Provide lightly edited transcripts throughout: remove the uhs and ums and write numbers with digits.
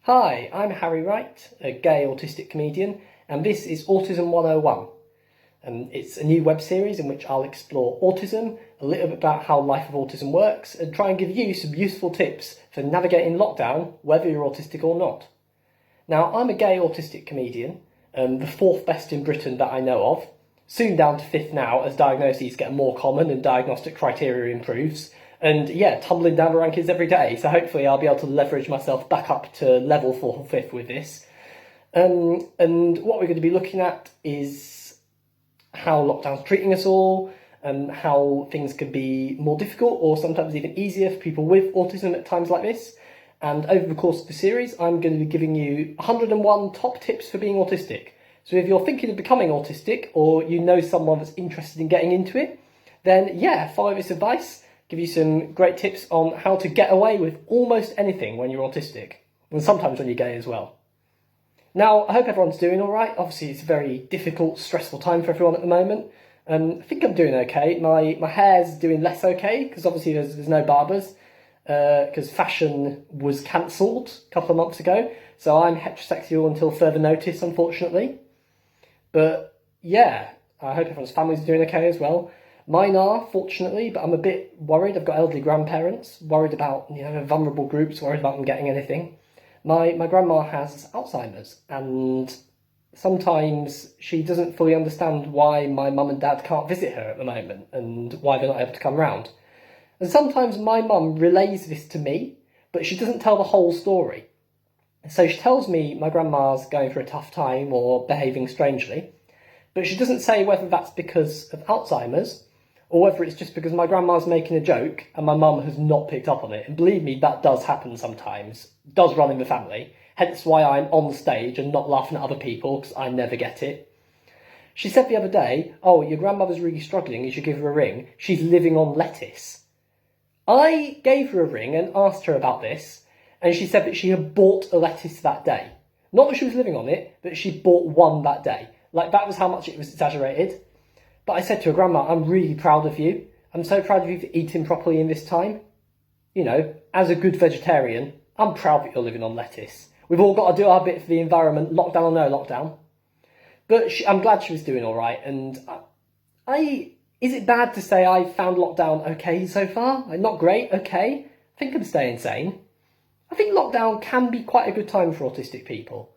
Hi, I'm Harry Wright, a gay autistic comedian, and this is Autism 101. It's a new web series in which I'll explore autism, a little bit about how life of autism works, and try and give you some useful tips for navigating lockdown, whether you're autistic or not. Now, I'm a gay autistic comedian, the fourth best in Britain that I know of, soon down to fifth now as diagnoses get more common and diagnostic criteria improves. And yeah, tumbling down the rankings every day, so hopefully I'll be able to leverage myself back up to level 4th or 5th with this. And what we're going to be looking at is how lockdown's treating us all, and how things can be more difficult or sometimes even easier for people with autism at times like this. And over the course of the series, I'm going to be giving you 101 top tips for being autistic. So if you're thinking of becoming autistic, or you know someone that's interested in getting into it, then yeah, follow this advice. Give you some great tips on how to get away with almost anything when you're autistic, and sometimes when you're gay as well. Now, I hope everyone's doing all right. Obviously, it's a very difficult, stressful time for everyone at the moment. I think I'm doing okay. My hair's doing less okay, because obviously there's no barbers, because fashion was cancelled a couple of months ago, so I'm heterosexual until further notice, unfortunately. But yeah, I hope everyone's family's doing okay as well. Mine are, fortunately, but I'm a bit worried. I've got elderly grandparents, worried about vulnerable groups, worried about them getting anything. My grandma has Alzheimer's, and sometimes she doesn't fully understand why my mum and dad can't visit her at the moment, and why they're not able to come round. And sometimes my mum relays this to me, but she doesn't tell the whole story. So she tells me my grandma's going through a tough time or behaving strangely, but she doesn't say whether that's because of Alzheimer's, or whether it's just because my grandma's making a joke and my mum has not picked up on it. And believe me, that does happen sometimes. It does run in the family. Hence why I'm on stage and not laughing at other people, because I never get it. She said the other day, "Oh, your grandmother's really struggling, you should give her a ring. She's living on lettuce." I gave her a ring and asked her about this, and she said that she had bought a lettuce that day. Not that she was living on it, but she bought one that day. Like, that was how much it was exaggerated. But I said to her, "Grandma, I'm really proud of you. I'm so proud of you for eating properly in this time. You know, as a good vegetarian, I'm proud that you're living on lettuce. We've all got to do our bit for the environment, lockdown or no lockdown." But I'm glad she was doing all right. And is it bad to say I found lockdown okay so far? Like, not great, okay. I think I'm staying sane. I think lockdown can be quite a good time for autistic people.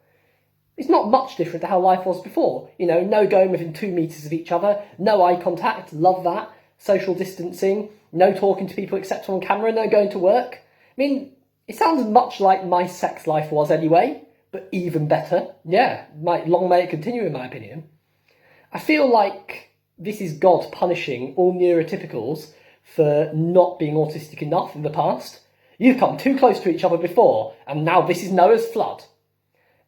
It's not much different to how life was before. You know, no going within 2 metres of each other, no eye contact, love that, social distancing, no talking to people except on camera, no going to work. I mean, it sounds much like my sex life was anyway, but even better. Yeah, long may it continue, in my opinion. I feel like this is God punishing all neurotypicals for not being autistic enough in the past. You've come too close to each other before, and now this is Noah's flood.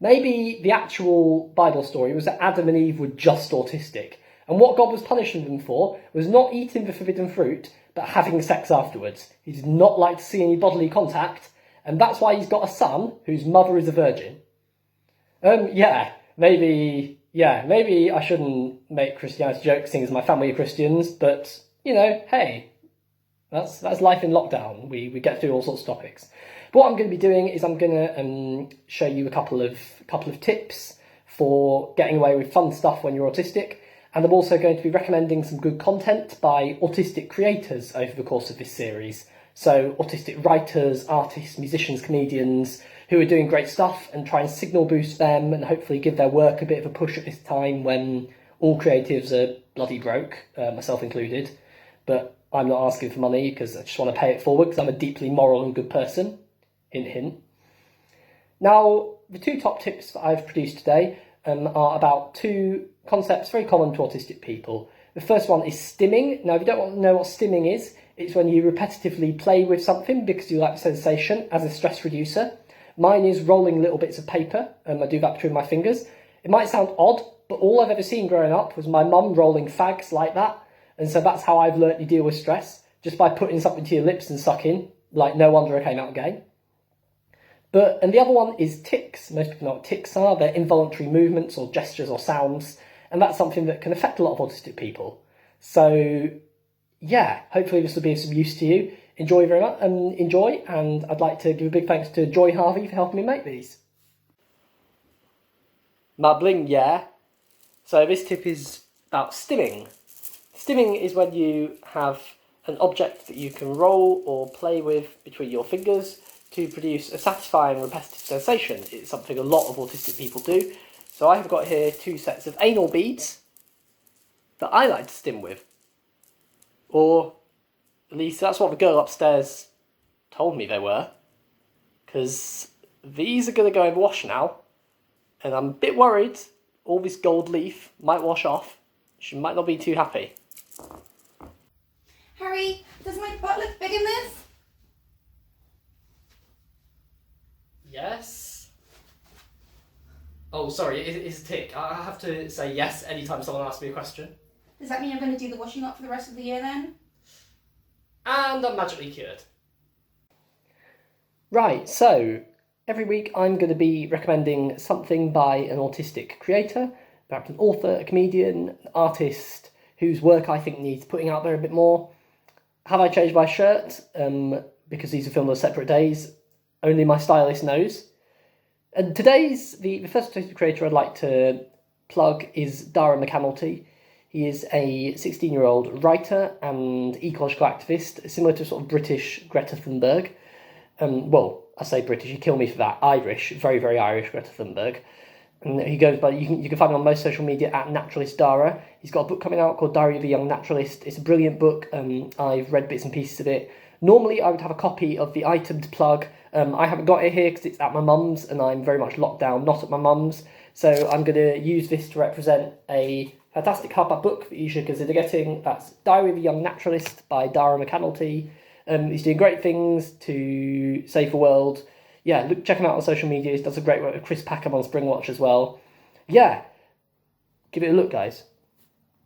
Maybe the actual Bible story was that Adam and Eve were just autistic, and what God was punishing them for was not eating the forbidden fruit, but having sex afterwards. He did not like to see any bodily contact, and that's why he's got a son whose mother is a virgin. Maybe I shouldn't make Christianity jokes, seeing as my family are Christians, but, you know, hey, that's life in lockdown. We get through all sorts of topics. But what I'm going to be doing is I'm going to show you a couple of tips for getting away with fun stuff when you're autistic, and I'm also going to be recommending some good content by autistic creators over the course of this series. So autistic writers, artists, musicians, comedians who are doing great stuff, and try and signal boost them and hopefully give their work a bit of a push at this time when all creatives are bloody broke, myself included. But I'm not asking for money because I just want to pay it forward because I'm a deeply moral and good person. Hint, hint. Now, the 2 top tips that I've produced today are about 2 concepts very common to autistic people. The first one is stimming. Now, if you don't want to know what stimming is, it's when you repetitively play with something because you like the sensation as a stress reducer. Mine is rolling little bits of paper, and I do that between my fingers. It might sound odd, but all I've ever seen growing up was my mum rolling fags like that, and so that's how I've learnt to deal with stress, just by putting something to your lips and sucking, like no wonder I came out gay. And the other one is tics. Most people know what tics are. They're involuntary movements or gestures or sounds, and that's something that can affect a lot of autistic people. So yeah, hopefully this will be of some use to you. Enjoy very much, and I'd like to give a big thanks to Joy Harvey for helping me make these. Mumbling, yeah. So this tip is about stimming. Stimming is when you have an object that you can roll or play with between your fingers to produce a satisfying repetitive sensation. It's something a lot of autistic people do. So I have got here 2 sets of anal beads that I like to stim with. Or at least that's what the girl upstairs told me they were. Because these are going to go in the wash now. And I'm a bit worried all this gold leaf might wash off. She might not be too happy. Harry, does my butt look big in this? Yes. Oh, sorry, it's a tick. I have to say yes anytime someone asks me a question. Does that mean you're going to do the washing up for the rest of the year then? And I'm magically cured. Right, so every week I'm going to be recommending something by an autistic creator, perhaps an author, a comedian, an artist whose work I think needs putting out there a bit more. Have I changed my shirt? Because these are filmed on separate days. Only my stylist knows. And today's, the first autistic creator I'd like to plug is Dara McAnulty. He is a 16-year-old writer and ecological activist, similar to sort of British Greta Thunberg. Well, I say British, you kill me for that. Irish, very, very Irish Greta Thunberg. And he goes by, you can find him on most social media at Naturalist Dara. He's got a book coming out called Diary of a Young Naturalist. It's a brilliant book. I've read bits and pieces of it. Normally, I would have a copy of the item to plug. I haven't got it here because it's at my mum's and I'm very much locked down, not at my mum's. So I'm going to use this to represent a fantastic hardback book that you should consider getting. That's Diary of a Young Naturalist by Dara McAnulty. He's doing great things to save the world. Yeah, look, check him out on social media. He does a great work with Chris Packham on Springwatch as well. Yeah, give it a look, guys.